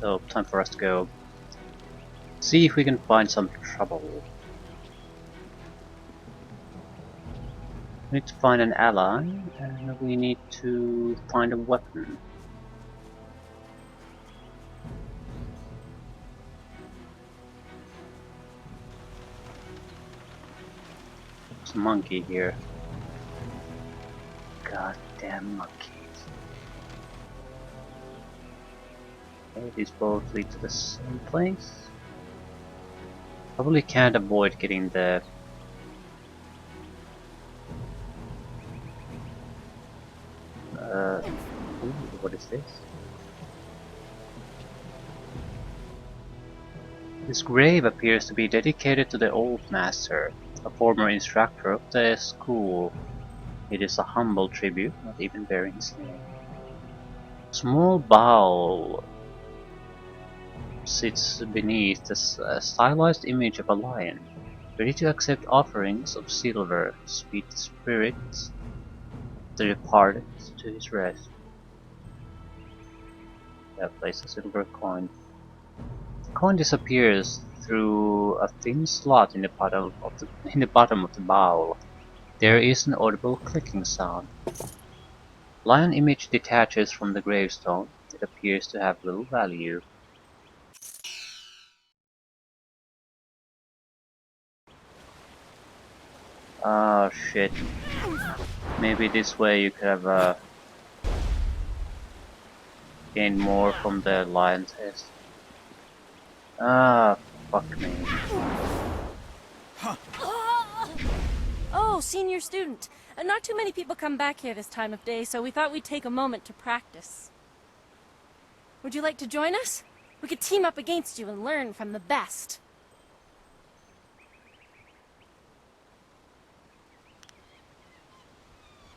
So, time for us to go see if we can find some trouble. We need to find an ally, and we need to find a weapon. There's a monkey here. Goddamn monkeys. Okay, these both lead to the same place. Probably can't avoid getting the ooh, what is this? This grave appears to be dedicated to the old master, a former instructor of the school. It is a humble tribute, not even bearing his name. A small bowl sits beneath the stylized image of a lion, ready to accept offerings of silver, sweet spirits, the departed to his rest. Place a silver coin. The coin disappears through a thin slot in the bottom of the bowl. There is an audible clicking sound. Lion image detaches from the gravestone. It appears to have little value. Oh shit. Maybe this way you could have gained more from the lion test. Ah, fuck me. Oh, senior student. Not too many people come back here this time of day, so we thought we'd take a moment to practice. Would you like to join us? We could team up against you and learn from the best.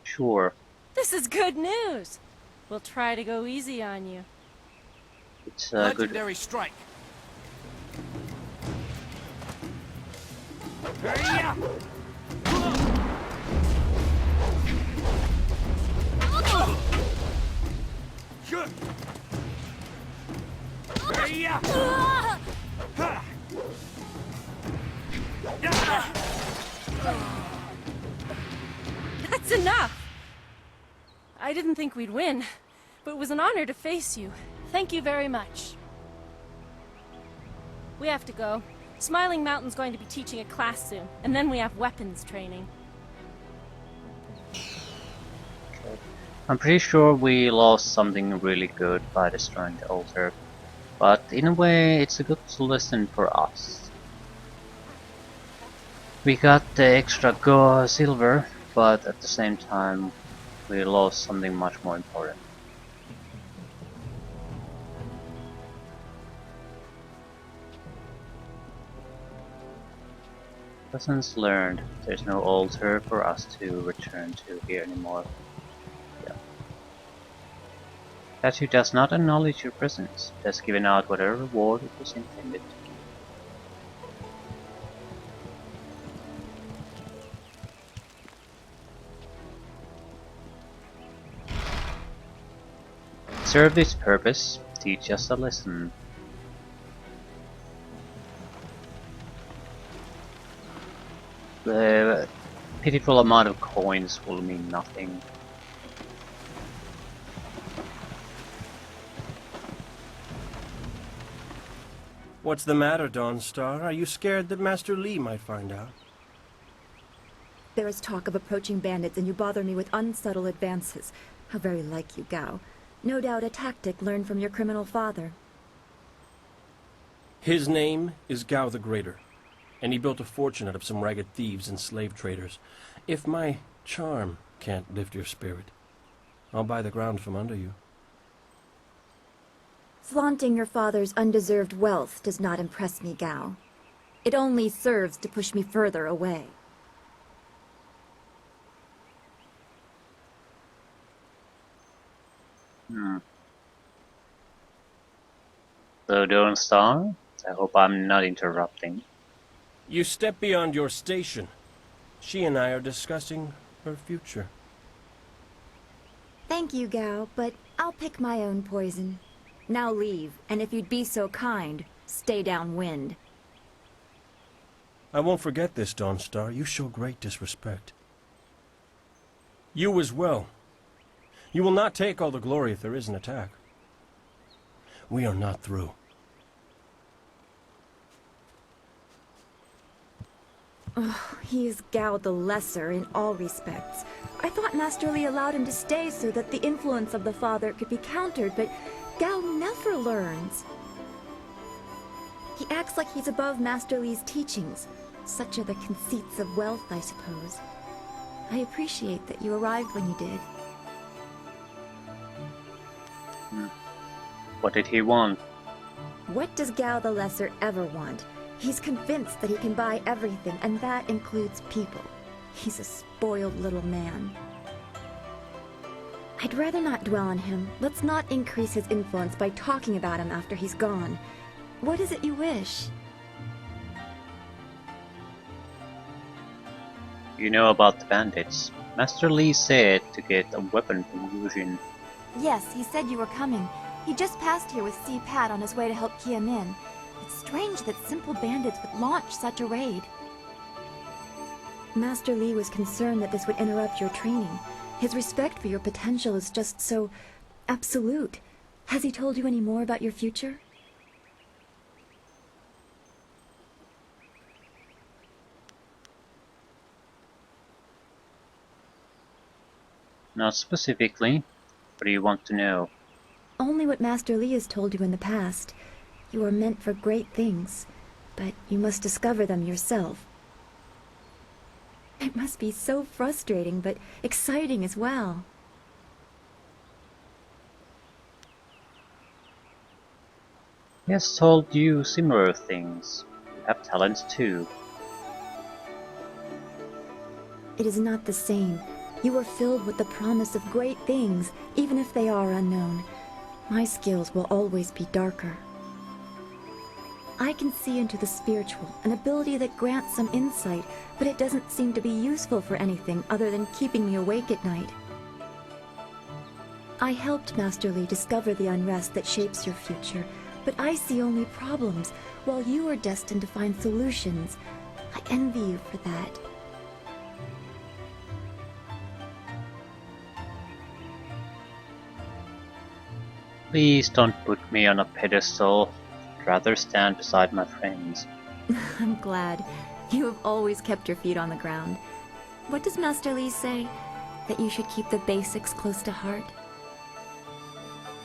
Sure. This is good news. We'll try to go easy on you. It's a legendary strike. That's enough! I didn't think we'd win, but it was an honor to face you. Thank you very much. We have to go. Smiling Mountain's going to be teaching a class soon, and then we have weapons training. Okay. I'm pretty sure we lost something really good by destroying the altar, but in a way it's a good lesson for us. We got the extra silver, but at the same time we lost something much more important. Lessons learned. There's no altar for us to return to here anymore. Yeah. Statue does not acknowledge your presence. It has given out whatever reward it was intended to give. Serve its purpose. Teach us a lesson. The pitiful amount of coins will mean nothing. What's the matter, Dawnstar? Are you scared that Master Li might find out? There is talk of approaching bandits, and you bother me with unsubtle advances. How very like you, Gao. No doubt a tactic learned from your criminal father. His name is Gao the Greater, and he built a fortune out of some ragged thieves and slave traders. If my charm can't lift your spirit, I'll buy the ground from under you. Flaunting your father's undeserved wealth does not impress me, Gao. It only serves to push me further away. So, Dawnstar, I hope I'm not interrupting. You step beyond your station. She and I are discussing her future. Thank you, Gao, but I'll pick my own poison. Now leave, and if you'd be so kind, stay downwind. I won't forget this, Dawnstar. You show great disrespect. You as well. You will not take all the glory if there is an attack. We are not through. He is Gao the Lesser in all respects. I thought Master Li allowed him to stay so that the influence of the father could be countered, but Gao never learns. He acts like he's above Master Li's teachings. Such are the conceits of wealth, I suppose. I appreciate that you arrived when you did. What did he want? What does Gao the Lesser ever want? He's convinced that he can buy everything, and that includes people. He's a spoiled little man. I'd rather not dwell on him. Let's not increase his influence by talking about him after he's gone. What is it you wish? You know about the bandits. Master Li said to get a weapon from Yujin. Yes, he said you were coming. He just passed here with Si Pat on his way to help Kia Min. It's strange that simple bandits would launch such a raid. Master Li was concerned that this would interrupt your training. His respect for your potential is just so absolute. Has he told you any more about your future? Not specifically. What do you want to know? Only what Master Li has told you in the past. You are meant for great things, but you must discover them yourself. It must be so frustrating, but exciting as well. He has told you similar things. You have talents too. It is not the same. You are filled with the promise of great things, even if they are unknown. My skills will always be darker. I can see into the spiritual, an ability that grants some insight, but it doesn't seem to be useful for anything other than keeping me awake at night. I helped Master Li discover the unrest that shapes your future, but I see only problems, while you are destined to find solutions. I envy you for that. Please don't put me on a pedestal. I'd rather stand beside my friends. I'm glad. You have always kept your feet on the ground. What does Master Li say? That you should keep the basics close to heart?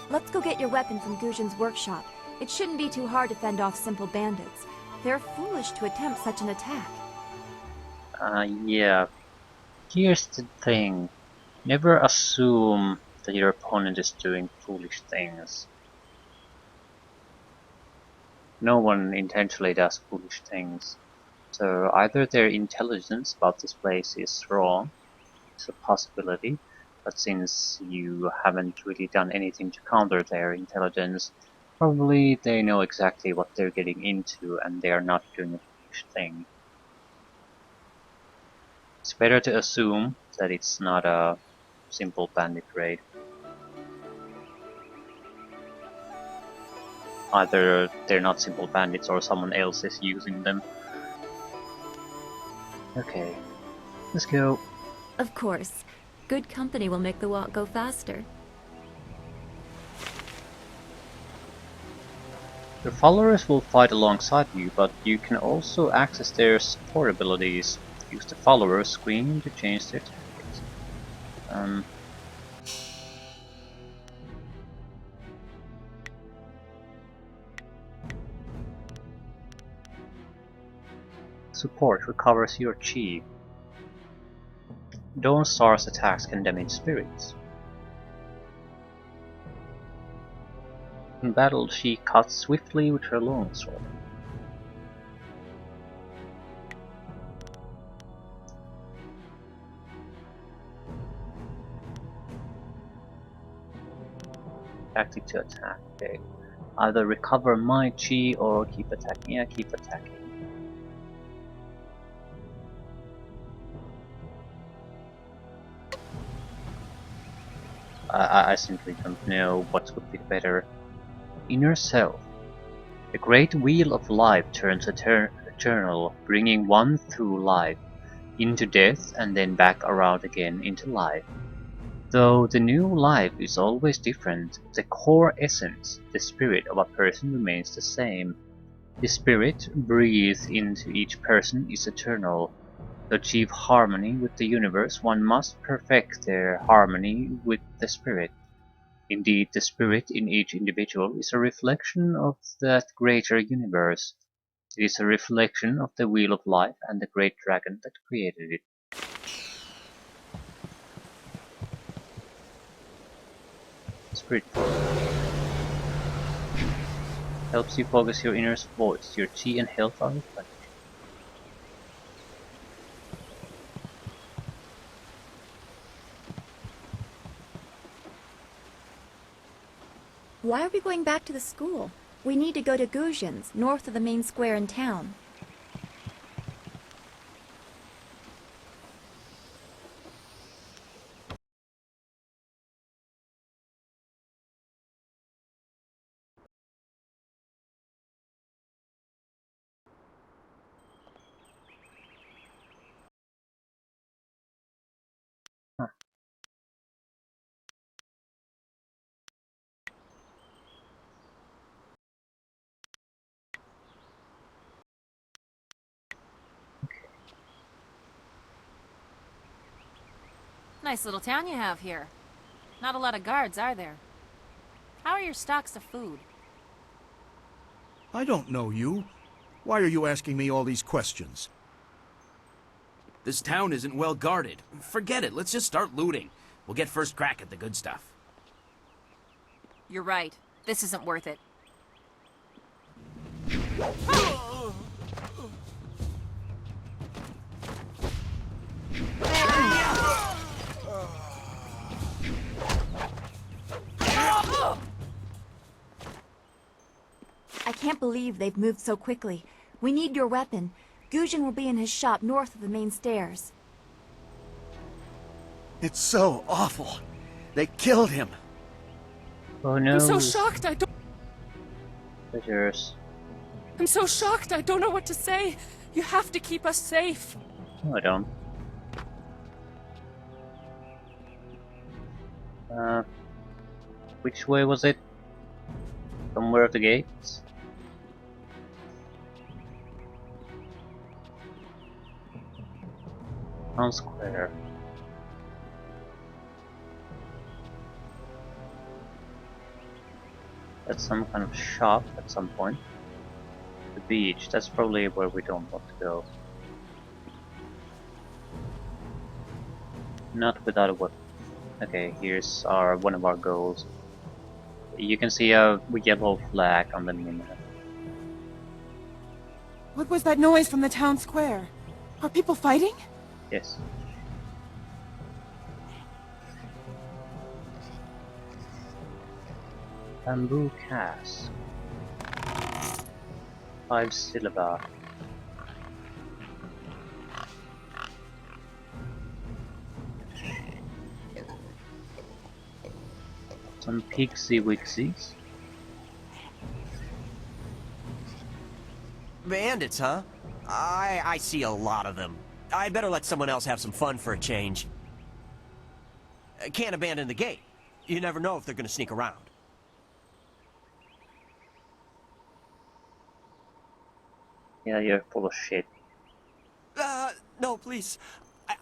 Let's go get your weapon from Gujin's workshop. It shouldn't be too hard to fend off simple bandits. They're foolish to attempt such an attack. Yeah. Here's the thing. Never assume that your opponent is doing foolish things. No one intentionally does foolish things. So either their intelligence about this place is wrong, it's a possibility, but since you haven't really done anything to counter their intelligence, probably they know exactly what they're getting into and they are not doing a foolish thing. It's better to assume that it's not a simple bandit raid. Either they're not simple bandits or someone else is using them. Okay, let's go. Of course. Good company will make the walk go faster. Your followers will fight alongside you, but you can also access their support abilities. Use the follower screen to change their tactics. Support recovers your chi. Dawnstar's attacks can damage spirits. In battle, she cuts swiftly with her longsword. Tactic to attack. Okay. Either recover my chi or keep attacking. Yeah, keep attacking. I simply don't know what would be better. inner self. The great wheel of life turns eternal, bringing one through life, into death and then back around again into life. Though the new life is always different, the core essence, the spirit of a person remains the same. The spirit breathed into each person is eternal. To achieve harmony with the universe, one must perfect their harmony with the spirit. Indeed, the spirit in each individual is a reflection of that greater universe. It is a reflection of the wheel of life and the great dragon that created it. Spirit focus. Helps you focus your inner voice. Your chi and health are reflected. Why are we going back to the school? We need to go to Guzhin's, north of the main square in town. Huh. Nice little town you have here. Not a lot of guards, are there? How are your stocks of food? I don't know you. Why are you asking me all these questions? This town isn't well guarded. Forget it, let's just start looting. We'll get first crack at the good stuff. You're right. This isn't worth it. I can't believe they've moved so quickly. We need your weapon. Guzhin will be in his shop north of the main stairs. It's so awful. They killed him. Oh no. I'm so shocked, I don't... Treasures. I'm so shocked, I don't know what to say. You have to keep us safe. No, I don't. Which way was it? Somewhere of the gates? Town square. That's some kind of shop at some point. The beach, that's probably where we don't want to go. Not without a weapon. Okay, here's one of our goals. You can see a yellow flag on the map. What was that noise from the town square? Are people fighting? Yes. Bamboo cask. 5 syllaba. Some pixie wixies. Bandits, huh? I see a lot of them. I'd better let someone else have some fun for a change. Can't abandon the gate. You never know if they're gonna sneak around. Yeah, you're full of shit. No, please.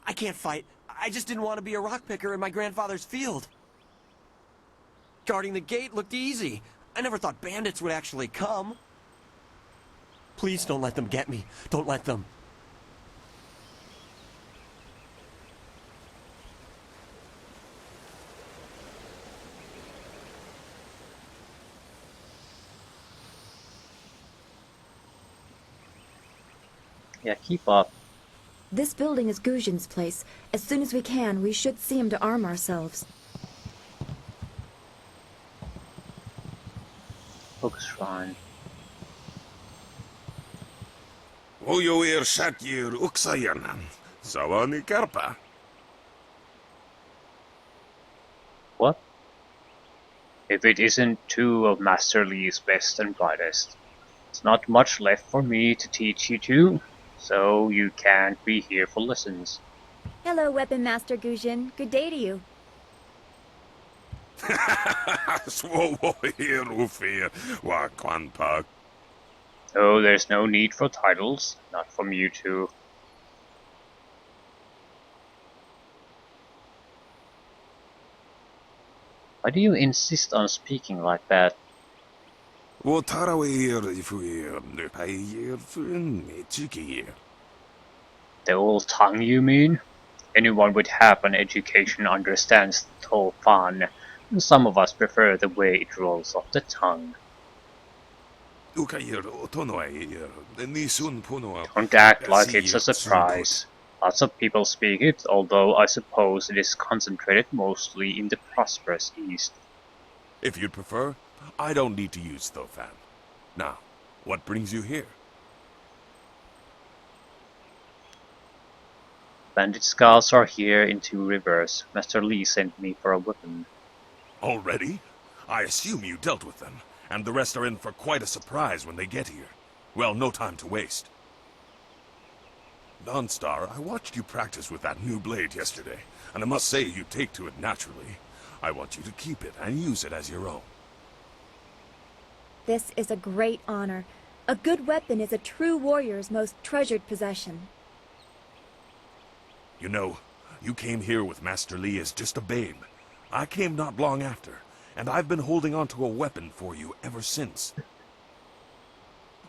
I can't fight. I just didn't want to be a rock picker in my grandfather's field. Guarding the gate looked easy. I never thought bandits would actually come. Please don't let them get me. Don't let them. Yeah, keep up. This building is Guzhin's place. As soon as we can, we should see him to arm ourselves. Focus shrine. Ujuir Shatjir Uksayanan. Sawani Karpa. What? If it isn't two of Master Lee's best and brightest. There's not much left for me to teach you two, so you can't be here for lessons. Hello, Weapon Master Gujin. Good day to you. Svovo here ufir, wa kwanpa. Oh, there's no need for titles, not from you two. Why do you insist on speaking like that? Wo tarawir ifuir, payir fun ichikir. The old tongue, you mean? Anyone with half an education understands the whole fun, and some of us prefer the way it rolls off the tongue. Ukayir otonoair, nisun punoa. Don't act like it's a surprise. Lots of people speak it, although I suppose it is concentrated mostly in the prosperous East. If you'd prefer, I don't need to use Thofan. Now, what brings you here? Bandit scouts are here in Two Rivers. Master Lee sent me for a weapon. Already? I assume you dealt with them, and the rest are in for quite a surprise when they get here. Well, no time to waste. Dawnstar, I watched you practice with that new blade yesterday, and I must say you take to it naturally. I want you to keep it and use it as your own. This is a great honor. A good weapon is a true warrior's most treasured possession. You know, you came here with Master Lee as just a babe. I came not long after, and I've been holding on to a weapon for you ever since.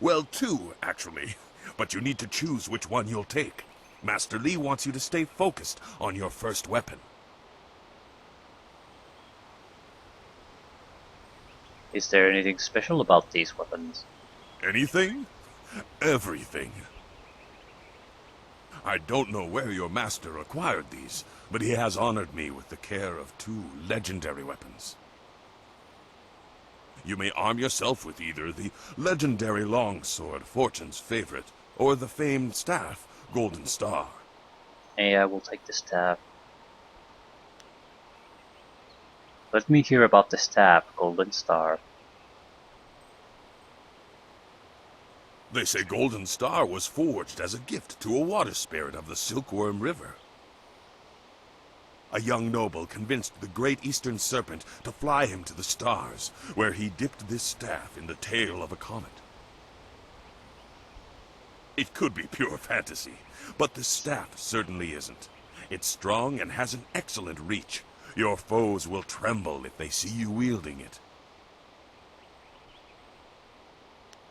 Well, two, actually. But you need to choose which one you'll take. Master Lee wants you to stay focused on your first weapon. Is there anything special about these weapons? Anything? Everything. I don't know where your master acquired these, but he has honored me with the care of two legendary weapons. You may arm yourself with either the legendary longsword, Fortune's favorite, or the famed staff, Golden Star. Hey, I will take the staff. Let me hear about the staff, Golden Star. They say Golden Star was forged as a gift to a water spirit of the Silkworm River. A young noble convinced the great Eastern Serpent to fly him to the stars, where he dipped this staff in the tail of a comet. It could be pure fantasy, but the staff certainly isn't. It's strong and has an excellent reach. Your foes will tremble if they see you wielding it.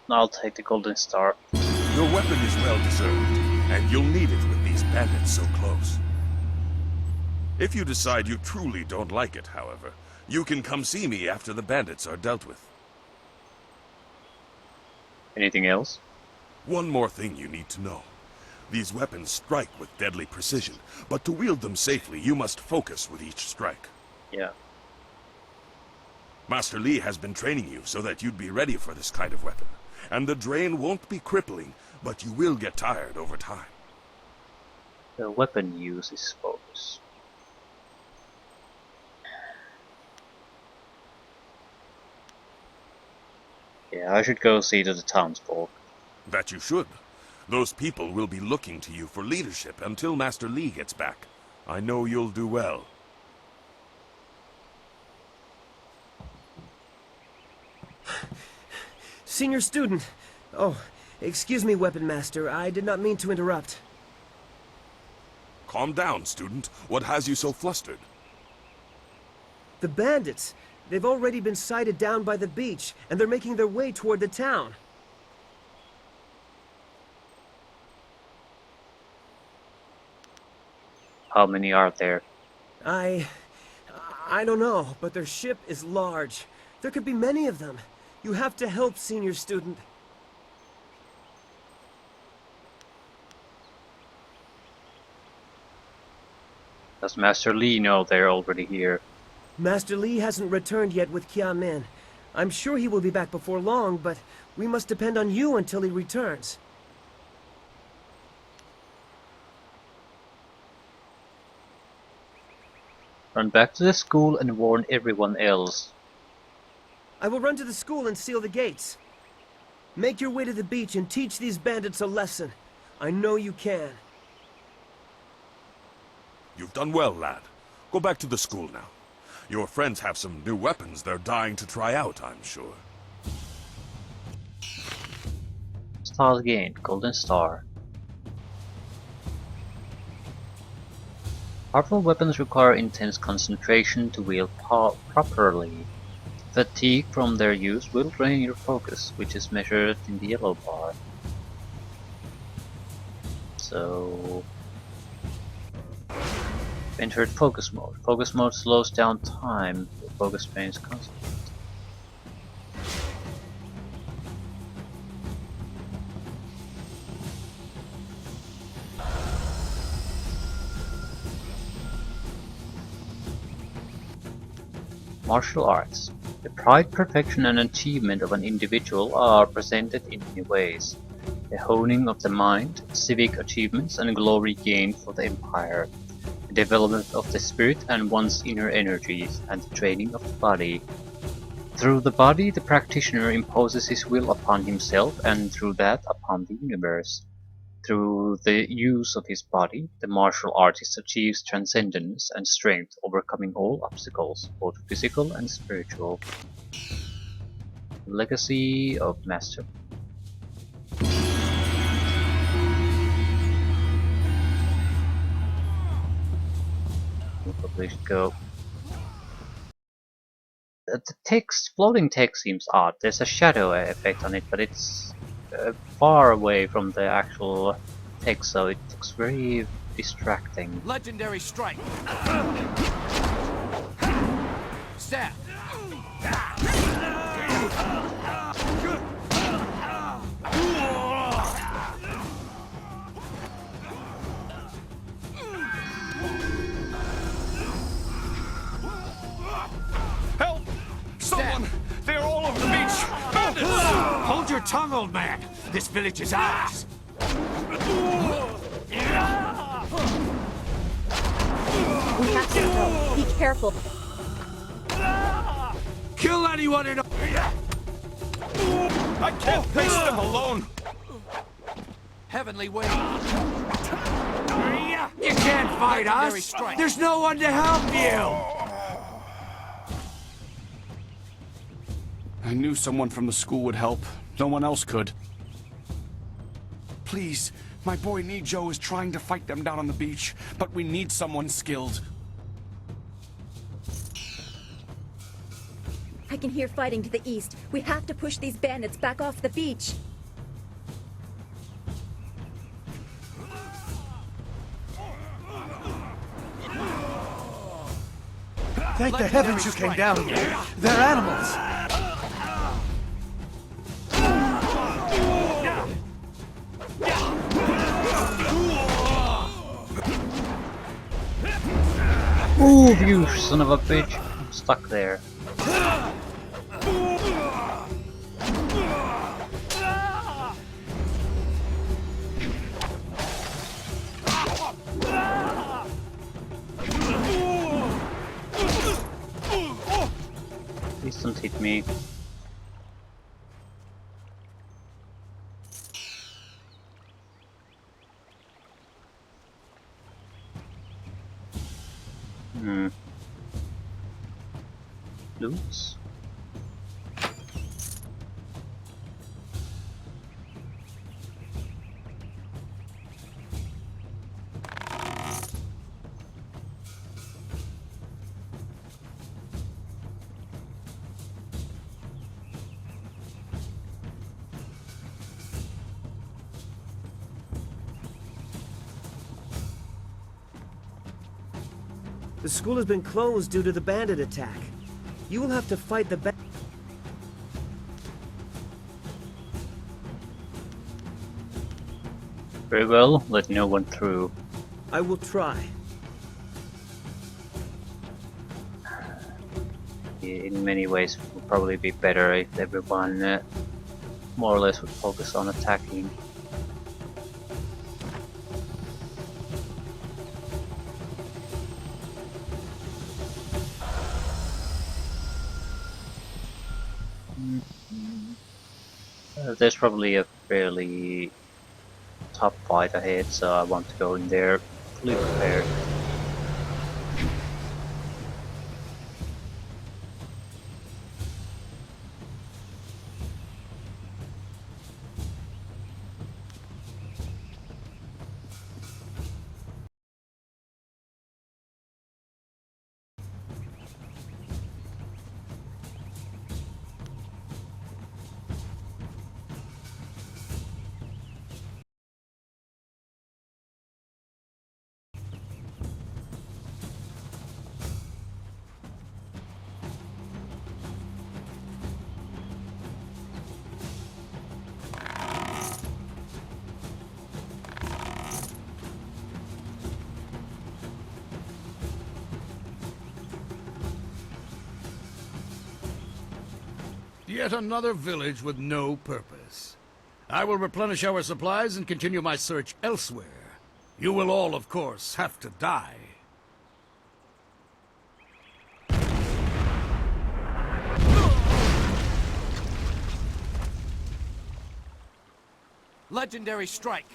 I'll take the Golden Star. Your weapon is well deserved, and you'll need it with these bandits so close. If you decide you truly don't like it, however, you can come see me after the bandits are dealt with. Anything else? One more thing you need to know. These weapons strike with deadly precision, but to wield them safely, you must focus with each strike. Yeah. Master Lee has been training you so that you'd be ready for this kind of weapon. And the drain won't be crippling, but you will get tired over time. The weapon use is focus. Yeah, I should go see to the townsfolk. That you should. Those people will be looking to you for leadership until Master Lee gets back. I know you'll do well. Senior student. Oh, excuse me, Weapon Master. I did not mean to interrupt. Calm down, student. What has you so flustered? The bandits. They've already been sighted down by the beach, and they're making their way toward the town. How many are there? I don't know, but their ship is large. There could be many of them. You have to help, senior student. Does Master Lee know they're already here? Master Lee hasn't returned yet with Kia Min. I'm sure he will be back before long, but we must depend on you until he returns. Run back to the school and warn everyone else. I will run to the school and seal the gates. Make your way to the beach and teach these bandits a lesson. I know you can. You've done well, lad. Go back to the school now. Your friends have some new weapons they're dying to try out, I'm sure. Stars gained, Golden Star. Powerful weapons require intense concentration to wield properly. Fatigue from their use will drain your focus, which is measured in the yellow bar. So... entered focus mode. Focus mode slows down time, the focus remains constant. Martial arts. The pride, perfection and achievement of an individual are presented in many ways. The honing of the mind, civic achievements and glory gained for the empire. The development of the spirit and one's inner energies, and the training of the body. Through the body, the practitioner imposes his will upon himself and through that upon the universe. Through the use of his body, the martial artist achieves transcendence and strength, overcoming all obstacles, both physical and spiritual. Legacy of Master. We'll probably should go. The text, floating text seems odd. There's a shadow effect on it, but it's far away from the actual text, so it looks very distracting. Legendary strike. Stab. Help! Someone! They're all over the beach! Bandits! Hold your tongue, old man. This village is ours. We have to go. Be careful. Kill anyone in. I can't face them alone! Heavenly way. You can't fight us. There's no one to help you. I knew someone from the school would help. No one else could. Please, my boy Nijo is trying to fight them down on the beach, but we need someone skilled. I can hear fighting to the east. We have to push these bandits back off the beach. Thank the heavens you came down here. They're animals. Move, you son of a bitch! I'm stuck there. Please don't hit me. Loots. The school has been closed due to the bandit attack. You will have to fight the Very well, let no one through. I will try. In many ways, it would probably be better if everyone more or less would focus on attacking. There's probably a fairly tough fight ahead, so I want to go in there fully prepared. Yet another village with no purpose. I will replenish our supplies and continue my search elsewhere. You will all, of course, have to die. Legendary strike.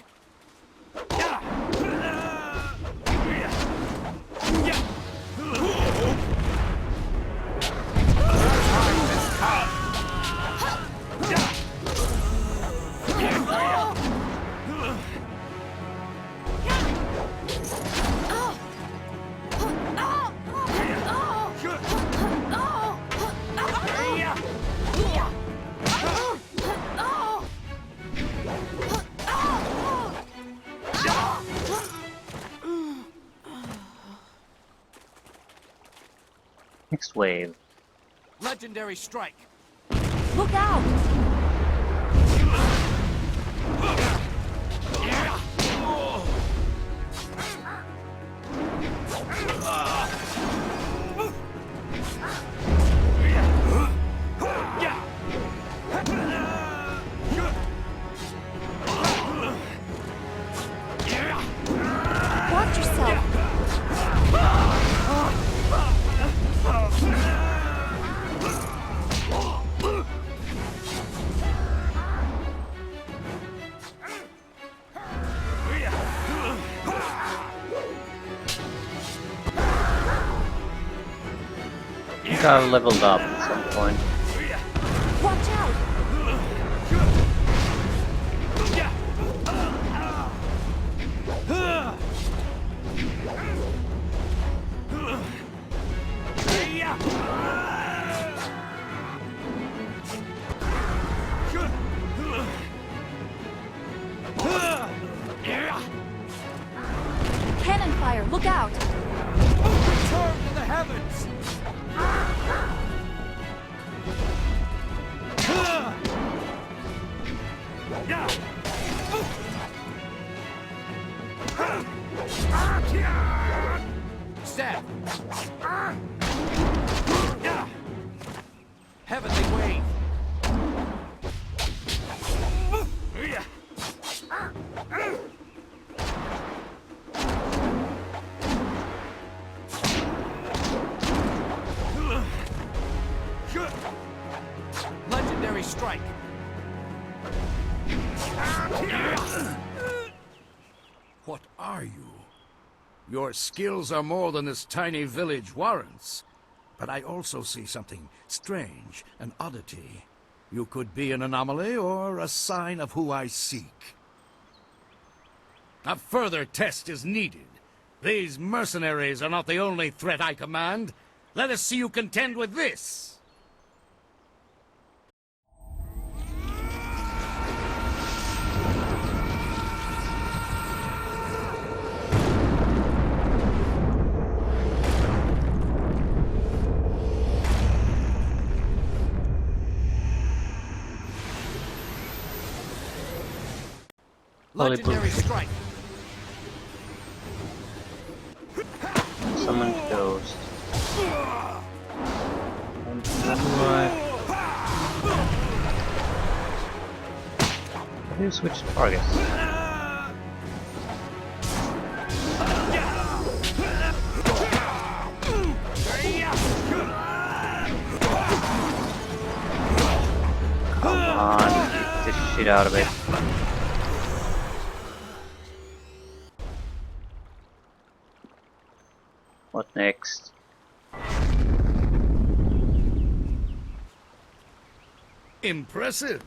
Next wave. Legendary strike. Look out! Watch yourself! I think I've leveled up at some point. Watch out! Cannon fire, look out! Return to the heavens. Stab. Heavenly wave. Legendary strike. What are you? Your skills are more than this tiny village warrants. But I also see something strange, an oddity. You could be an anomaly or a sign of who I seek. A further test is needed. These mercenaries are not the only threat I command. Let us see you contend with this! Legendary strike. Summon Ghost. And how do you switch targets? on, beat the shit out of it. What next? Impressive.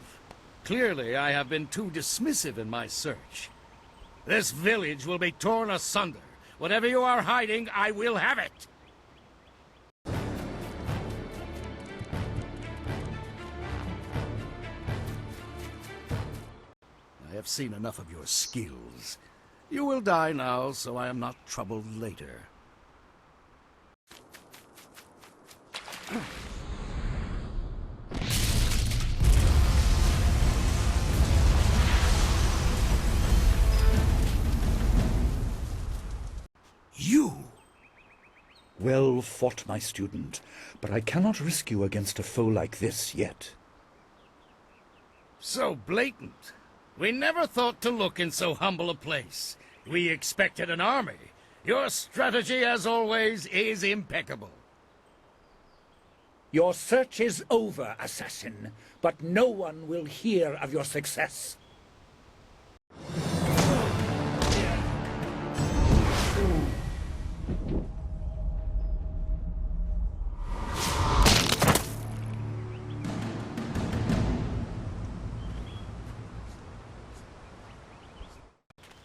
Clearly, I have been too dismissive in my search. This village will be torn asunder. Whatever you are hiding, I will have it. I have seen enough of your skills. You will die now, so I am not troubled later. You! Well fought, my student, but I cannot risk you against a foe like this yet. So blatant. We never thought to look in so humble a place. We expected an army. Your strategy, as always, is impeccable. Your search is over, assassin, but no one will hear of your success.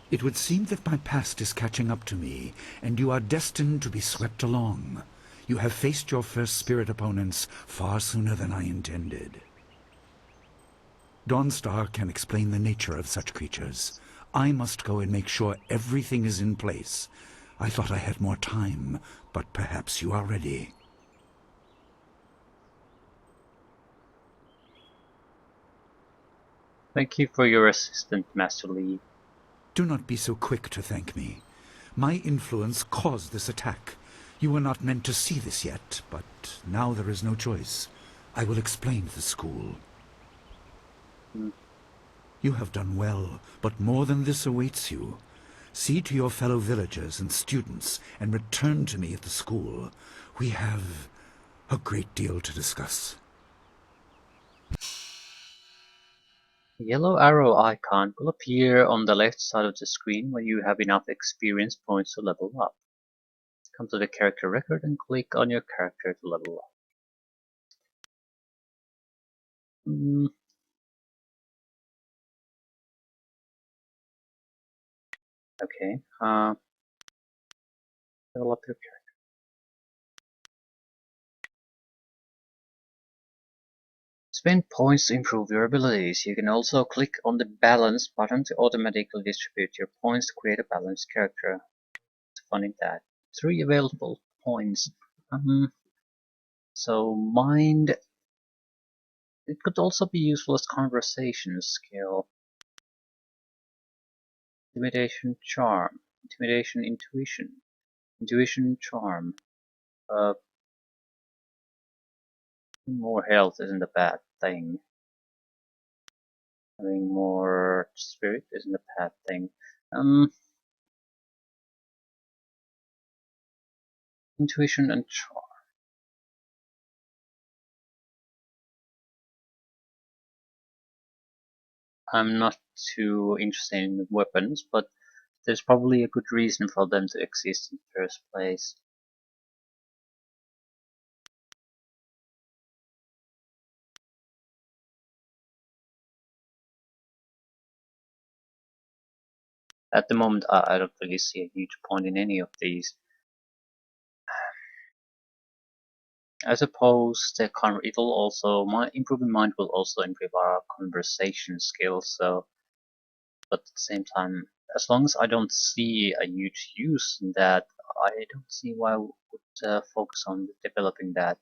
It would seem that my past is catching up to me, and you are destined to be swept along. You have faced your first spirit opponents far sooner than I intended. Dawnstar can explain the nature of such creatures. I must go and make sure everything is in place. I thought I had more time, but perhaps you are ready. Thank you for your assistance, Master Lee. Do not be so quick to thank me. My influence caused this attack. You were not meant to see this yet, but now there is no choice. I will explain the school. You have done well, but more than this awaits you. See to your fellow villagers and students, and return to me at the school. We have a great deal to discuss. A yellow arrow icon will appear on the left side of the screen when you have enough experience points to level up. Come to the character record and click on your character to level up. Okay, level up your character. Spend points to improve your abilities. You can also click on the balance button to automatically distribute your points to create a balanced character. It's funny that 3 available points. So mind. It could also be useful as conversation skill. Intimidation, charm. Intimidation, intuition. Intuition, charm. More health isn't a bad thing. Having more spirit isn't a bad thing. Intuition and charm. I'm not too interested in weapons, but there's probably a good reason for them to exist in the first place. At the moment, I don't really see a huge point in any of these. I suppose it'll also improving mind will also improve our conversation skills. So, but at the same time, as long as I don't see a huge use in that, I don't see why I would focus on developing that.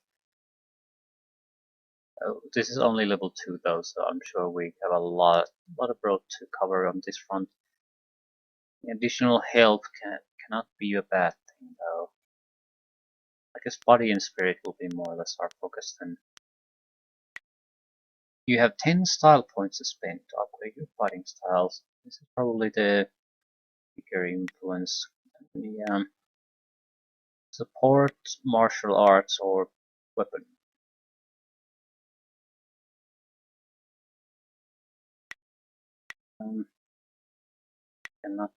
This is only level 2 though, so I'm sure we have a lot of road to cover on this front. Additional health cannot be a bad thing though. I guess body and spirit will be more or less our focus then. You have 10 style points to spend to upgrade your fighting styles. This is probably the bigger influence. The support, martial arts, or weapon. I'm not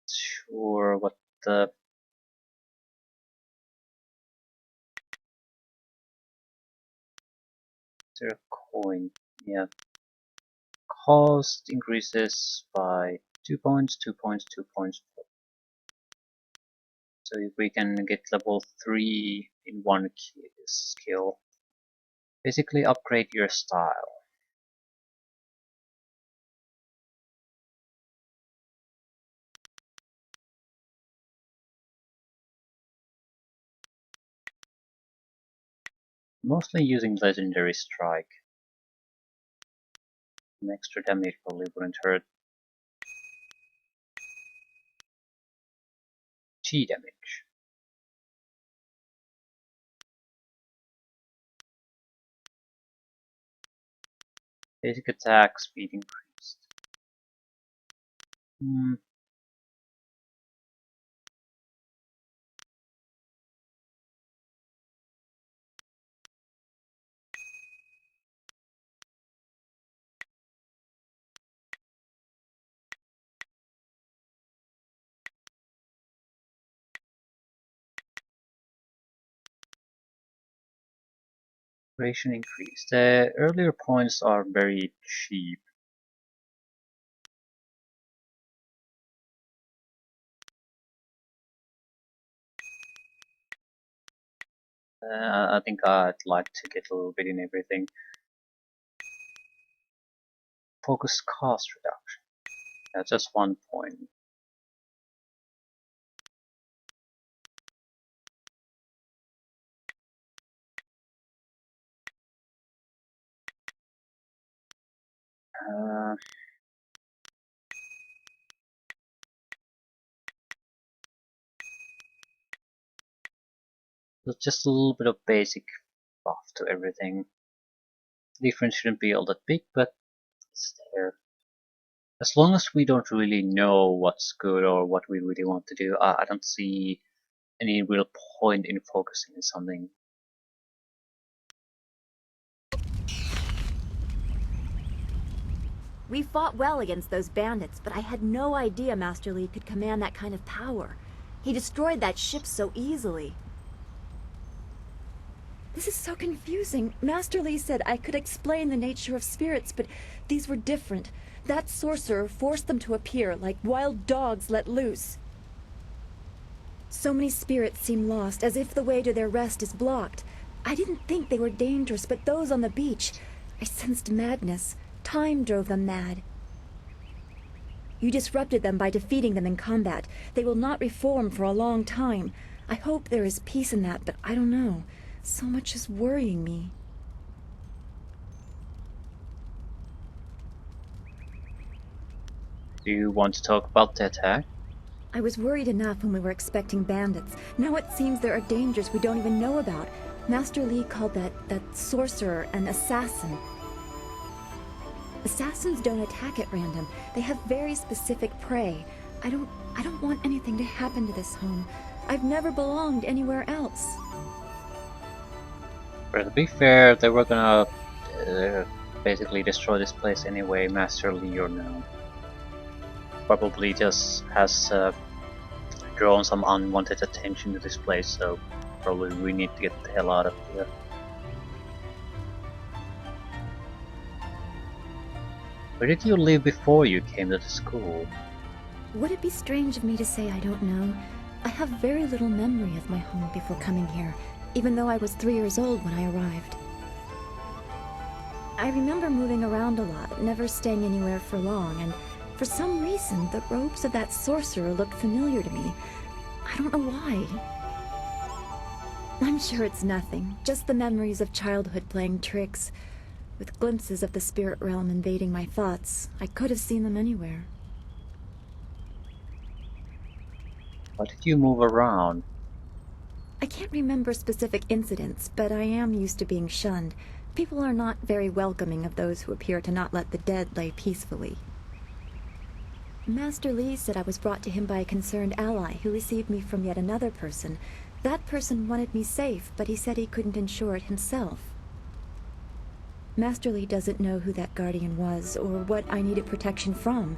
sure what the there a coin. Yeah. Cost increases by 2 points, 2 points, 2 points. So if we can get level 3 in one skill, basically upgrade your style. Mostly using legendary strike. An extra damage probably wouldn't hurt. G damage. Basic attack speed increased. Duration increased. The earlier points are very cheap. I think I'd like to get a little bit in everything. Focus cost reduction. Just 1 point. Uh, so just a little bit of basic buff to everything. The difference shouldn't be all that big, but it's there. As long as we don't really know what's good or what we really want to do, I don't see any real point in focusing on something. We fought well against those bandits, but I had no idea Master Li could command that kind of power. He destroyed that ship so easily. This is so confusing. Master Li said I could explain the nature of spirits, but these were different. That sorcerer forced them to appear like wild dogs let loose. So many spirits seem lost, as if the way to their rest is blocked. I didn't think they were dangerous, but those on the beach, I sensed madness. Time drove them mad. You disrupted them by defeating them in combat. They will not reform for a long time. I hope there is peace in that, but I don't know. So much is worrying me. Do you want to talk about the attack? I was worried enough when we were expecting bandits. Now it seems there are dangers we don't even know about. Master Li called that sorcerer an assassin. Assassins don't attack at random. They have very specific prey. I don't want anything to happen to this home. I've never belonged anywhere else. But to be fair, they were gonna basically destroy this place anyway, Master Li or no. Probably just has drawn some unwanted attention to this place, so probably we need to get the hell out of here. Where did you live before you came to the school? Would it be strange of me to say I don't know? I have very little memory of my home before coming here, even though I was 3 years old when I arrived. I remember moving around a lot, never staying anywhere for long, and for some reason, the robes of that sorcerer looked familiar to me. I don't know why. I'm sure it's nothing, just the memories of childhood playing tricks. With glimpses of the spirit realm invading my thoughts, I could have seen them anywhere. Why did you move around? I can't remember specific incidents, but I am used to being shunned. People are not very welcoming of those who appear to not let the dead lay peacefully. Master Li said I was brought to him by a concerned ally who received me from yet another person. That person wanted me safe, but he said he couldn't ensure it himself. Master Li doesn't know who that guardian was or what I needed protection from.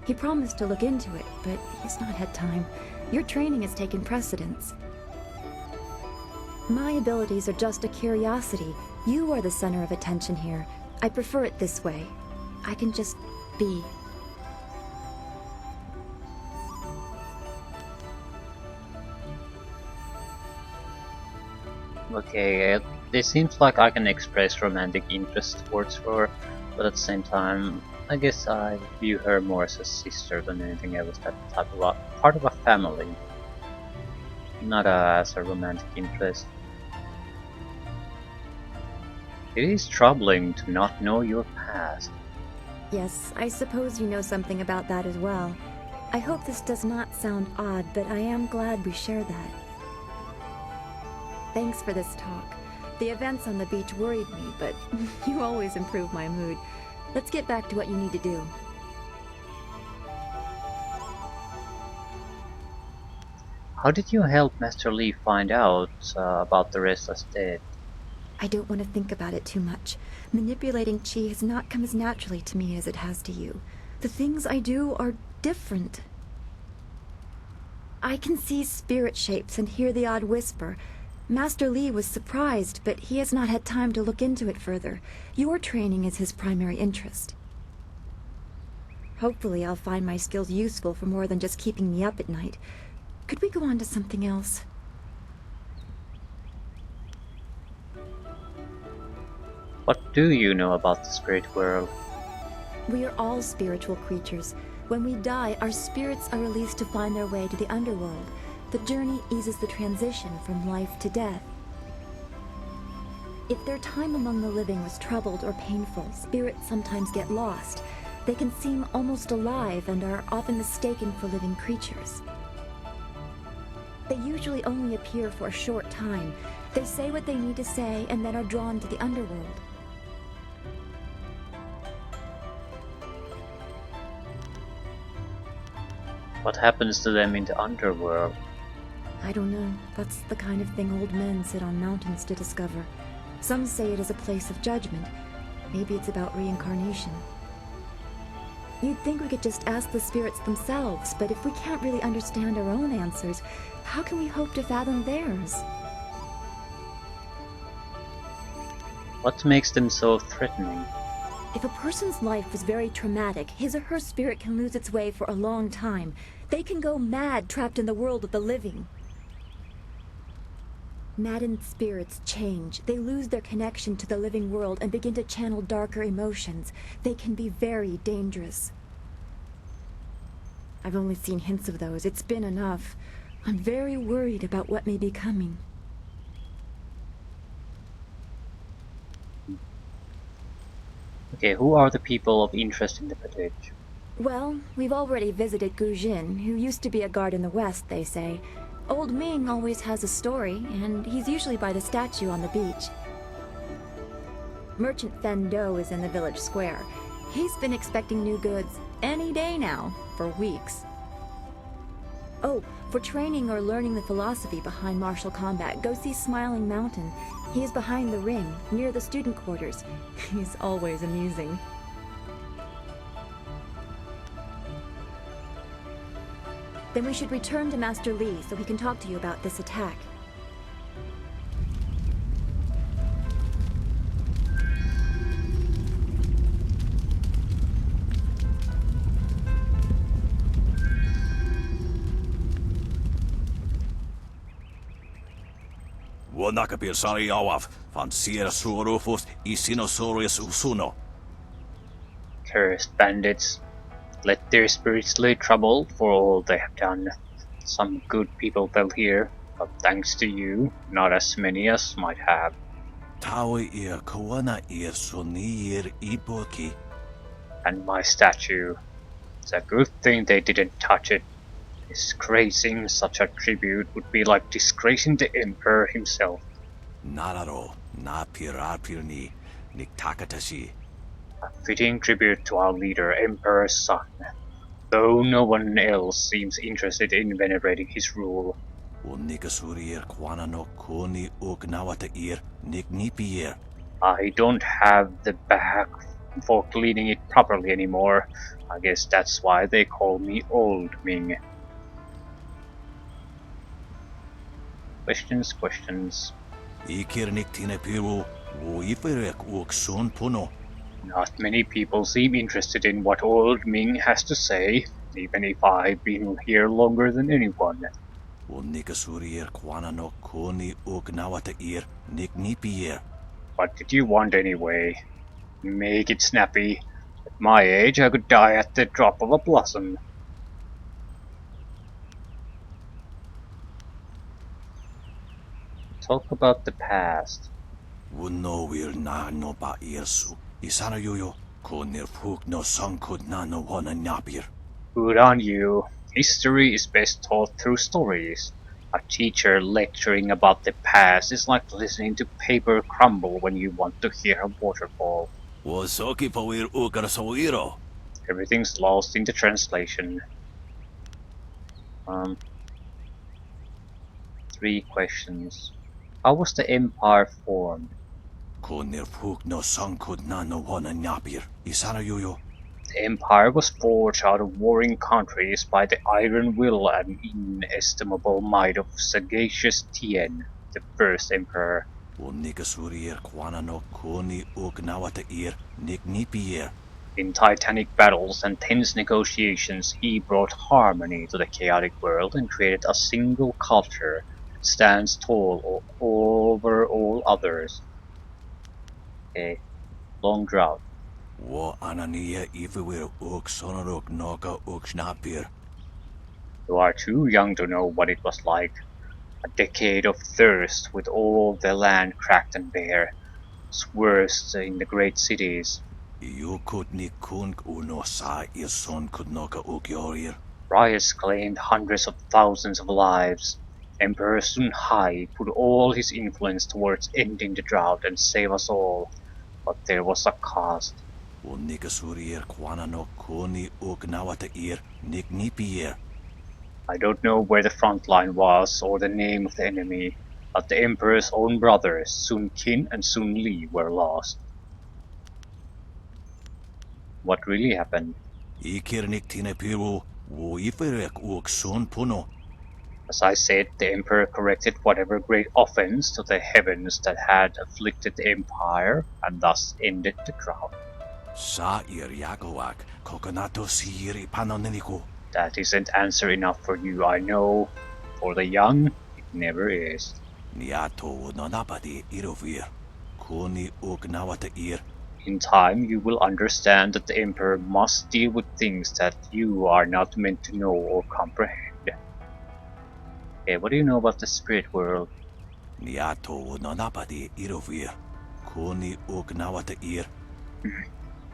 He promised to look into it, but he's not had time. Your training has taken precedence. My abilities are just a curiosity. You are the center of attention here. I prefer it this way. I can just be. Okay, it seems like I can express romantic interest towards her, but at the same time, I guess I view her more as a sister than anything else, that type of part of a family, not as a romantic interest. It is troubling to not know your past. Yes, I suppose you know something about that as well. I hope this does not sound odd, but I am glad we share that. Thanks for this talk. The events on the beach worried me, but you always improve my mood. Let's get back to what you need to do. How did you help Master Li find out about the restless dead? I don't want to think about it too much. Manipulating Qi has not come as naturally to me as it has to you. The things I do are different. I can see spirit shapes and hear the odd whisper. Master Li was surprised, but he has not had time to look into it further. Your training is his primary interest. Hopefully I'll find my skills useful for more than just keeping me up at night. Could we go on to something else? What do you know about the spirit world? We are all spiritual creatures. When we die, our spirits are released to find their way to the underworld. The journey eases the transition from life to death. If their time among the living was troubled or painful, spirits sometimes get lost. They can seem almost alive and are often mistaken for living creatures. They usually only appear for a short time. They say what they need to say and then are drawn to the underworld. What happens to them in the underworld? I don't know. That's the kind of thing old men sit on mountains to discover. Some say it is a place of judgment. Maybe it's about reincarnation. You'd think we could just ask the spirits themselves, but if we can't really understand our own answers, how can we hope to fathom theirs? What makes them so threatening? If a person's life was very traumatic, his or her spirit can lose its way for a long time. They can go mad trapped in the world of the living. Maddened spirits change. They lose their connection to the living world and begin to channel darker emotions. They can be very dangerous. I've only seen hints of those. It's been enough. I'm very worried about what may be coming. Okay, who are the people of interest in the village? Well, we've already visited Gu Jin, who used to be a guard in the west, they say. Old Ming always has a story, and he's usually by the statue on the beach. Merchant Fen Do is in the village square. He's been expecting new goods any day now, for weeks. Oh, for training or learning the philosophy behind martial combat, go see Smiling Mountain. He is behind the ring, near the student quarters. He's always amusing. Then we should return to Master Li so he can talk to you about this attack. Wonakapir Sariawaf, van Sierra Suorufus, Isinosaurus Usuno. Cursed bandits. Let their spirits lay trouble for all they have done. Some good people fell here, but thanks to you, not as many as might have. Tawi ir Kawana ir Sonir Iboki. And my statue. It's a good thing they didn't touch it. Disgracing such a tribute would be like disgracing the Emperor himself. Nararo, na pirapirni, Niktakatashi. A fitting tribute to our leader, Emperor's son, though no one else seems interested in venerating his rule. Unikasurir Kwana no Kuni Ugnawata ir Niknipier. I don't have the back for cleaning it properly anymore. I guess that's why they call me Old Ming. Questions, questions. Not many people seem interested in what Old Ming has to say, even if I've been here longer than anyone. What did you want anyway? Make it snappy. At my age, I could die at the drop of a blossom. Talk about the past. Good on you. History is best taught through stories. A teacher lecturing about the past is like listening to paper crumble when you want to hear a waterfall. Everything's lost in the translation. 3 questions. How was the Empire formed? The Empire was forged out of warring countries by the iron will and inestimable might of sagacious Tien, the first Emperor. In titanic battles and tense negotiations, he brought harmony to the chaotic world and created a single culture that stands tall over all others. Okay, long drought. You are too young to know what it was like. A decade of thirst with all the land cracked and bare. It's worst in the great cities. Riots claimed hundreds of thousands of lives. Emperor Sun Hai put all his influence towards ending the drought and save us all. But there was a cost. I don't know where the front line was or the name of the enemy, but the Emperor's own brothers, Sun Qin and Sun Li, were lost. What really happened? As I said, the Emperor corrected whatever great offense to the heavens that had afflicted the Empire, and thus ended the drought. That isn't answer enough for you, I know. For the young, it never is. In time, you will understand that the Emperor must deal with things that you are not meant to know or comprehend. Okay, what do you know about the spirit world?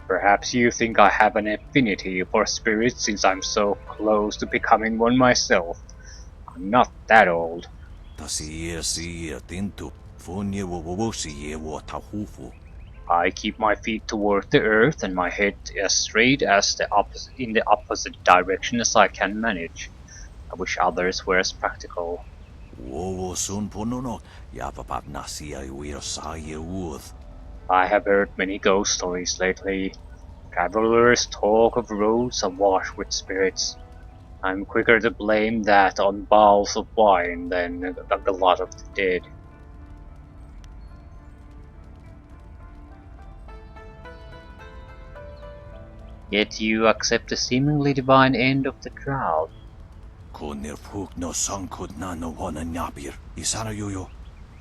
Perhaps you think I have an affinity for spirits since I'm so close to becoming one myself. I'm not that old. I keep my feet toward the earth and my head as straight as in the opposite direction as I can manage. I wish others were as practical. I have heard many ghost stories lately. Travelers talk of roads awash with spirits. I'm quicker to blame that on bowls of wine than the lot of the dead. Yet you accept the seemingly divine end of the drought.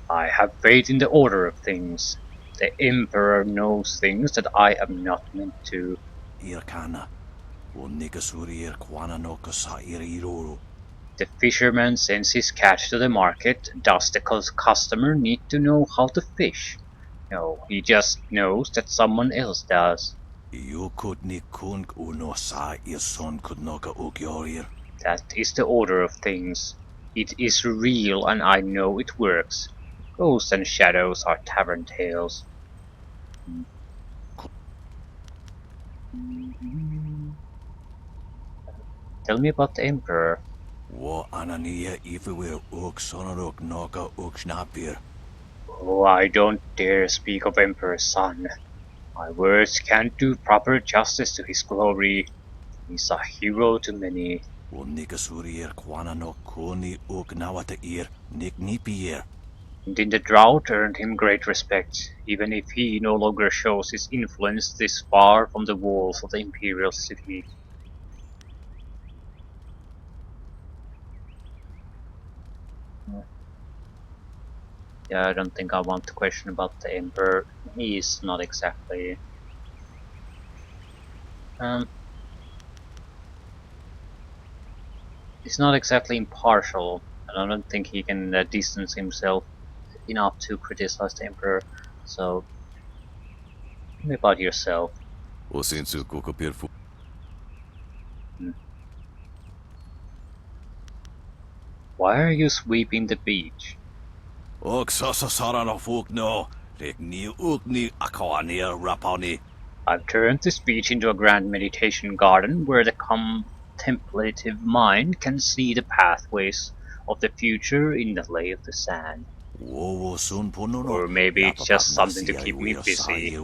I have faith in the order of things. The Emperor knows things that I am not meant to. The fisherman sends his catch to the market. Does the customer need to know how to fish? No, he just knows that someone else does. That is the order of things. It is real and I know it works. Ghosts and shadows are tavern tales. Tell me about the Emperor. Oh, I don't dare speak of Emperor's son. My words can't do proper justice to his glory. He's a hero to many. And in the drought earned him great respect, even if he no longer shows his influence this far from the walls of the imperial city. Yeah, I don't think I want to question about the Emperor. He's not exactly... he's not exactly impartial, and I don't think he can distance himself enough to criticize the Emperor. So, tell me about yourself. Hmm. Why are you sweeping the beach? I've turned this beach into a grand meditation garden where the contemplative mind can see the pathways of the future in the lay of the sand. Or maybe it's just something to keep me busy.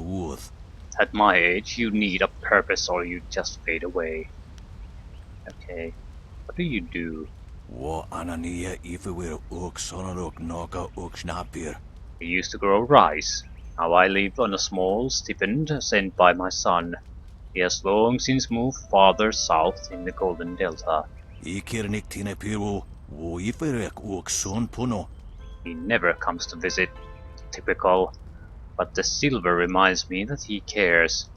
At my age, you need a purpose or you just fade away. Okay, what do you do? I used to grow rice. Now I live on a small stipend sent by my son. He has long since moved farther south in the Golden Delta. He never comes to visit. Typical. But the silver reminds me that he cares.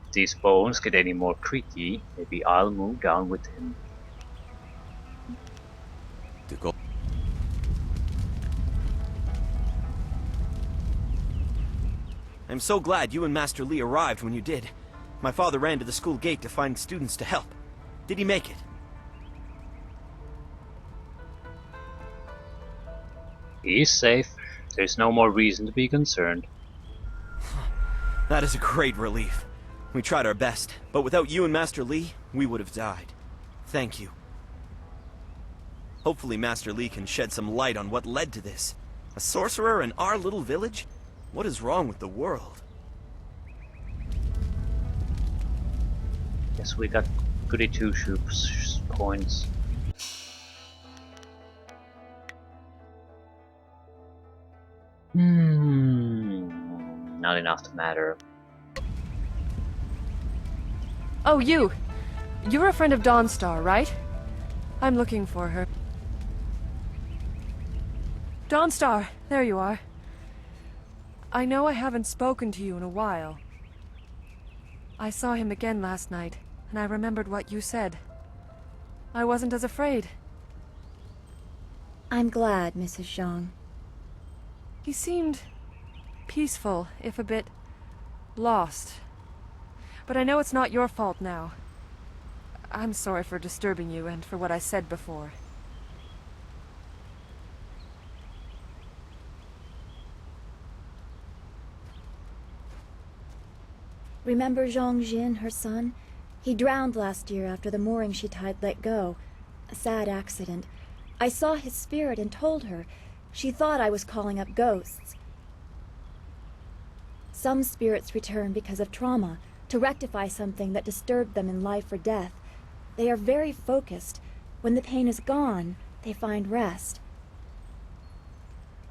If these bones get any more creaky, maybe I'll move down with him. I'm so glad you and Master Li arrived when you did. My father ran to the school gate to find students to help. Did he make it? He's safe. There's no more reason to be concerned. That is a great relief. We tried our best, but without you and Master Li, we would have died. Thank you. Hopefully Master Li can shed some light on what led to this. A sorcerer in our little village? What is wrong with the world? Guess we got goody two-shoes points. Not enough to matter. Oh, you! You're a friend of Dawnstar, right? I'm looking for her. Dawnstar, there you are. I know I haven't spoken to you in a while. I saw him again last night, and I remembered what you said. I wasn't as afraid. I'm glad, Mrs. Zhang. He seemed peaceful, if a bit lost. But I know it's not your fault now. I'm sorry for disturbing you and for what I said before. Remember Zhang Jin, her son? He drowned last year after the mooring she tied let go. A sad accident. I saw his spirit and told her. She thought I was calling up ghosts. Some spirits return because of trauma, to rectify something that disturbed them in life or death. They are very focused. When the pain is gone, they find rest.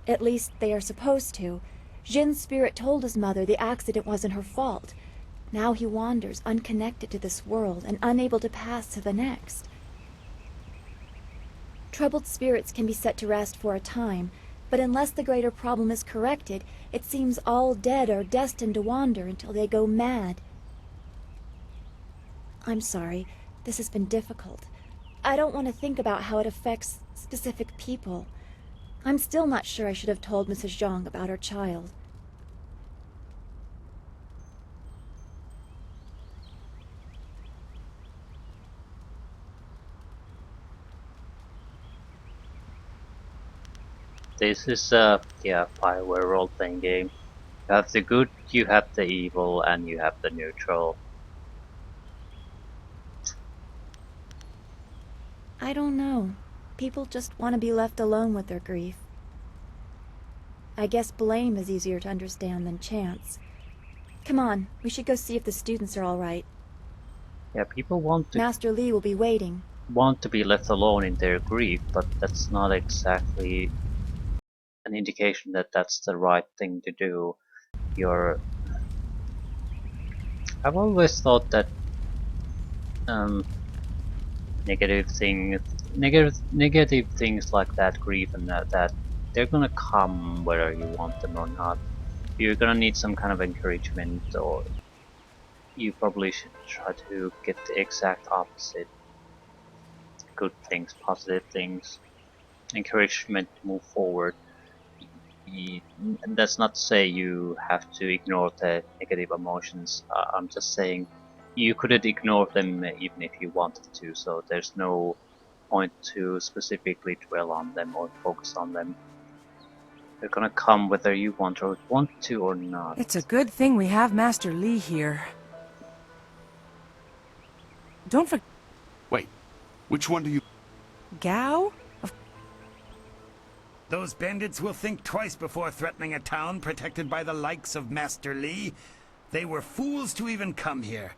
At least they are supposed to. Jin's spirit told his mother the accident wasn't her fault. Now he wanders, unconnected to this world and unable to pass to the next. Troubled spirits can be set to rest for a time, but unless the greater problem is corrected, it seems all dead are destined to wander until they go mad. I'm sorry, this has been difficult. I don't want to think about how it affects specific people. I'm still not sure I should have told Mrs. Zhang about her child. This is a Bioware role-playing game. You have the good, you have the evil, and you have the neutral. I don't know. People just want to be left alone with their grief. I guess blame is easier to understand than chance. Come on, we should go see if the students are all right. Yeah, people Master Li will be waiting. want to be left alone in their grief, but that's not exactly an indication that that's the right thing to do. I've always thought that um, negative things like that, grief and that they're gonna come whether you want them or not. You're gonna need some kind of encouragement, or you probably should try to get the exact opposite. Good things, positive things, encouragement to move forward. That's not to say you have to ignore the negative emotions. I'm just saying you couldn't ignore them even if you wanted to, so there's no point to specifically dwell on them or focus on them. They're gonna come whether you want to or not. It's a good thing we have Master Li here. Don't forget... Wait, which one do you... Gao? Those bandits will think twice before threatening a town protected by the likes of Master Li. They were fools to even come here.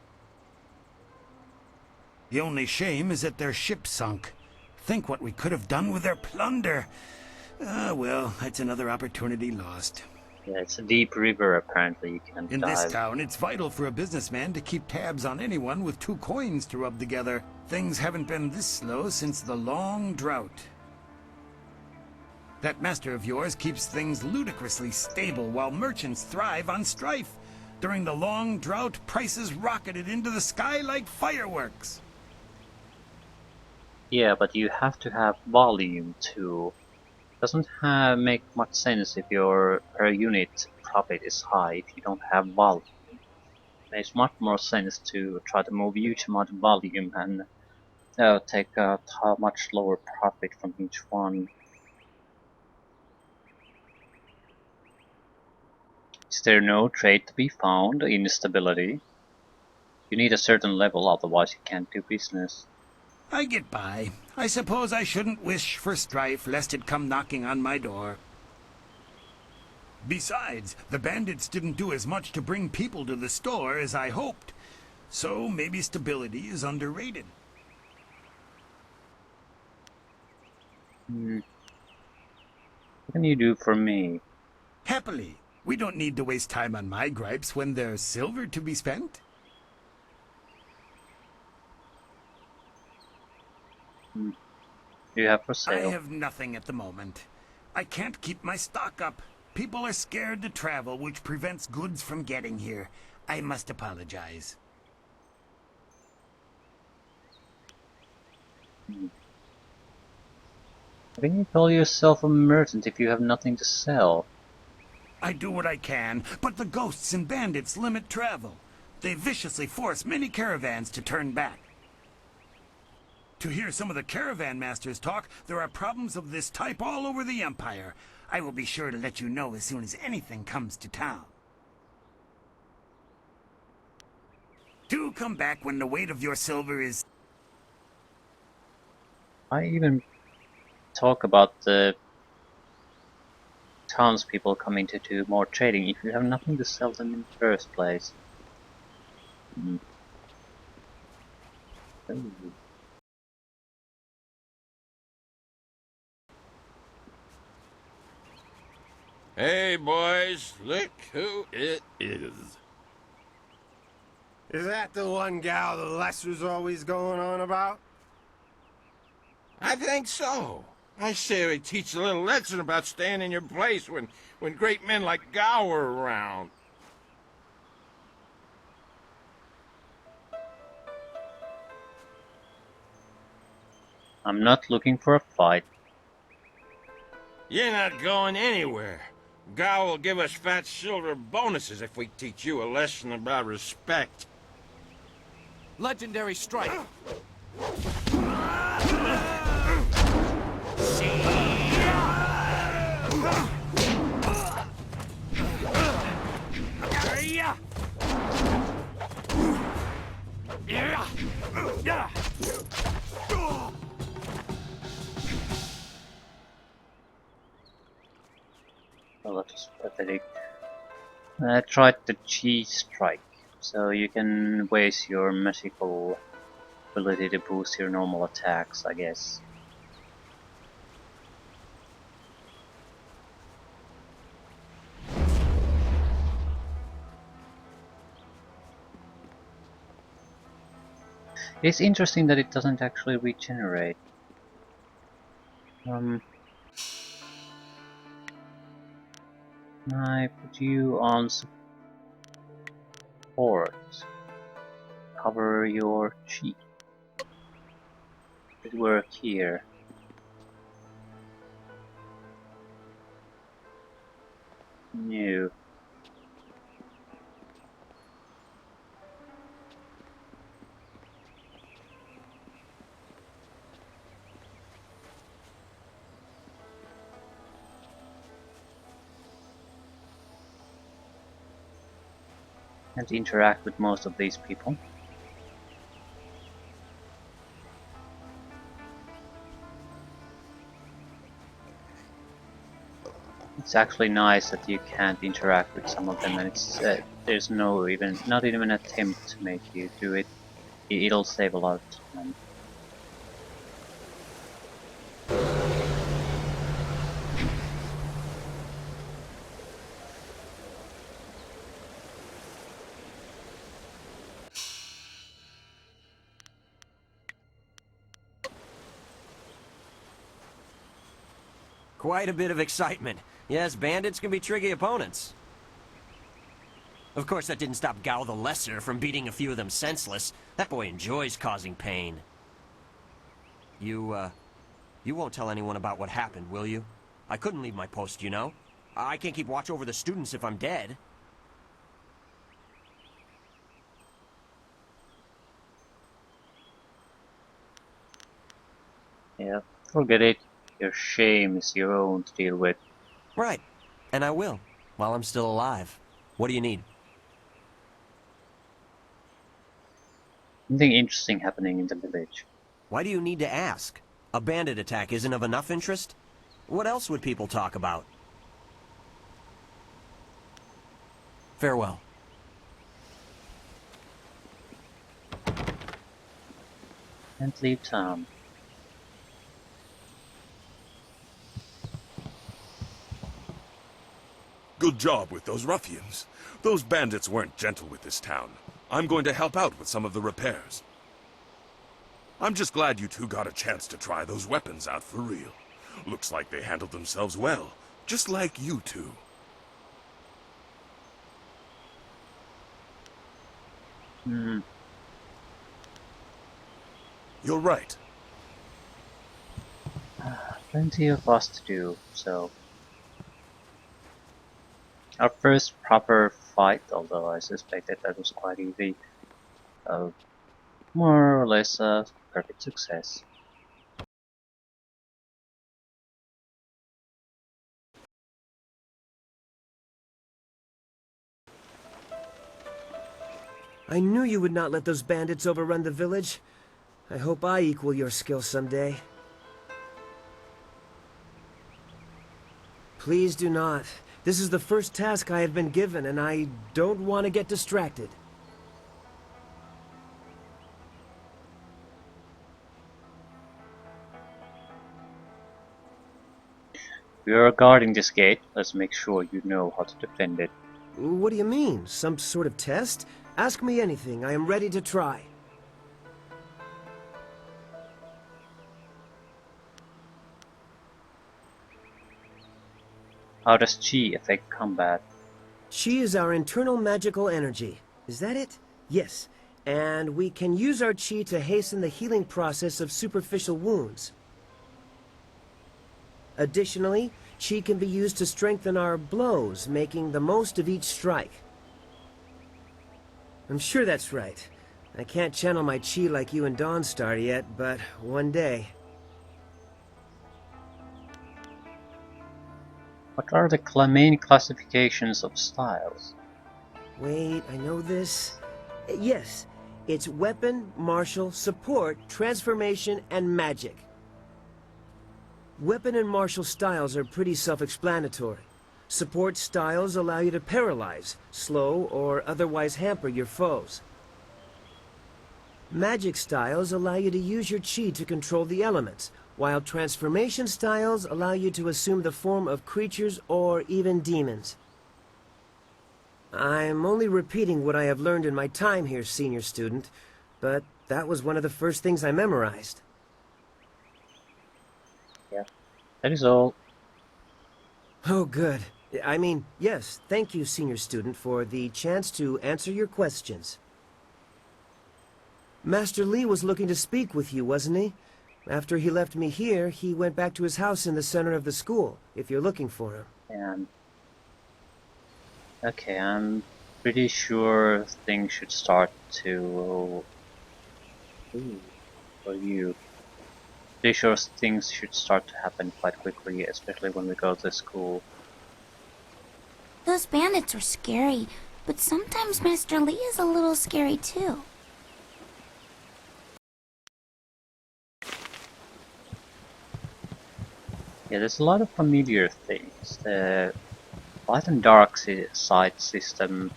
The only shame is that their ship sunk. Think what we could have done with their plunder. Ah, well, that's another opportunity lost. Yeah, it's a deep river apparently, you can't In dive. this town, it's vital for a businessman to keep tabs on anyone with 2 coins to rub together. Things haven't been this slow since the long drought. That master of yours keeps things ludicrously stable while merchants thrive on strife. During the long drought, prices rocketed into the sky like fireworks. Yeah, but you have to have volume too. Doesn't make much sense if your per unit profit is high if you don't have volume. Makes much more sense to try to move huge amount of volume and take a much lower profit from each one. Is there no trade to be found in stability? You need a certain level, otherwise you can't do business. I get by. I suppose I shouldn't wish for strife lest it come knocking on my door. Besides, the bandits didn't do as much to bring people to the store as I hoped. So maybe stability is underrated. What can you do for me? Happily. We don't need to waste time on my gripes when there's silver to be spent. You have for sale? I have nothing at the moment. I can't keep my stock up. People are scared to travel, which prevents goods from getting here. I must apologize. How can you call yourself a merchant if you have nothing to sell? I do what I can, but the ghosts and bandits limit travel. They viciously force many caravans to turn back. To hear some of the caravan masters talk, there are problems of this type all over the Empire. I will be sure to let you know as soon as anything comes to town. Do come back when the weight of your silver is... I even talk about the townspeople coming to do more trading if you have nothing to sell them in the first place. Ooh. Hey, boys, look who it is. Is that the one gal the Lesser's always going on about? I think so. I say we teach a little lesson about staying in your place when great men like Gao are around. I'm not looking for a fight. You're not going anywhere. Gao will give us fat silver bonuses if we teach you a lesson about respect. Legendary strike. Well, at It's pathetic. I tried the Chi strike, so you can waste your magical ability to boost your normal attacks, I guess. It's interesting that it doesn't actually regenerate. I put you on support. Cover your chi. It work here. No. And interact with most of these people. It's actually nice that you can't interact with some of them, and it's there's not even an attempt to make you do it. It'll save a lot of time. Quite a bit of excitement. Yes, bandits can be tricky opponents. Of course, that didn't stop Gao the Lesser from beating a few of them senseless. That boy enjoys causing pain. You won't tell anyone about what happened, will you? I couldn't leave my post, you know. I can't keep watch over the students if I'm dead. Yeah, forget it. Your shame is your own to deal with. Right. And I will, while I'm still alive. What do you need? Something interesting happening in the village. Why do you need to ask? A bandit attack isn't of enough interest? What else would people talk about? Farewell. And leave town. Good job with those ruffians. Those bandits weren't gentle with this town. I'm going to help out with some of the repairs. I'm just glad you two got a chance to try those weapons out for real. Looks like they handled themselves well, just like you two. You're right. Plenty of us to do, so... Our first proper fight, although I suspected that was quite easy, more or less a perfect success. I knew you would not let those bandits overrun the village. I hope I equal your skill someday. Please do not. This is the first task I have been given, and I don't want to get distracted. We are guarding this gate. Let's make sure you know how to defend it. What do you mean? Some sort of test? Ask me anything. I am ready to try. How does Chi affect combat? Chi is our internal magical energy. Is that it? Yes. And we can use our Chi to hasten the healing process of superficial wounds. Additionally, Chi can be used to strengthen our blows, making the most of each strike. I'm sure that's right. I can't channel my Chi like you and Dawnstar yet, but one day. What are the main classifications of styles? Wait, I know this. Yes, it's weapon, martial, support, transformation, and magic. Weapon and martial styles are pretty self-explanatory. Support styles allow you to paralyze, slow, or otherwise hamper your foes. Magic styles allow you to use your chi to control the elements, while transformation styles allow you to assume the form of creatures or even demons. I'm only repeating what I have learned in my time here, senior student, but that was one of the first things I memorized. Yeah, that is all. Oh, good. I mean, yes, thank you, senior student, for the chance to answer your questions. Master Li was looking to speak with you, wasn't he? After he left me here, he went back to his house in the center of the school, if you're looking for him. And okay, I'm pretty sure things should start to... Ooh, for you. Pretty sure things should start to happen quite quickly, especially when we go to school. Those bandits are scary, but sometimes Master Li is a little scary too. Yeah, there's a lot of familiar things. The light and dark side system,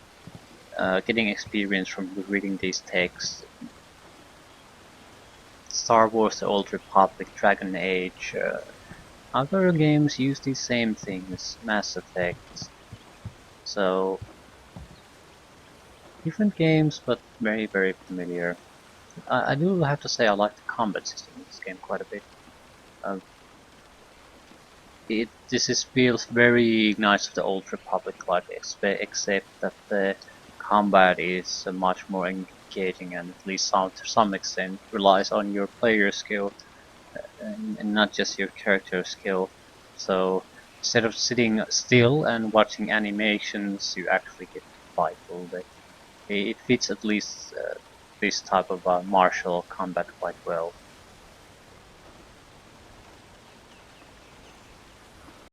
getting experience from reading these texts. Star Wars: The Old Republic, Dragon Age. Other games use these same things, Mass Effect. So, different games, but very, very familiar. I do have to say I like the combat system in this game quite a bit. This feels very Knights of the Old Republic like, except that the combat is much more engaging and at least to some extent relies on your player skill and not just your character skill. So instead of sitting still and watching animations, you actually get to fight a little bit. It fits at least this type of martial combat quite well.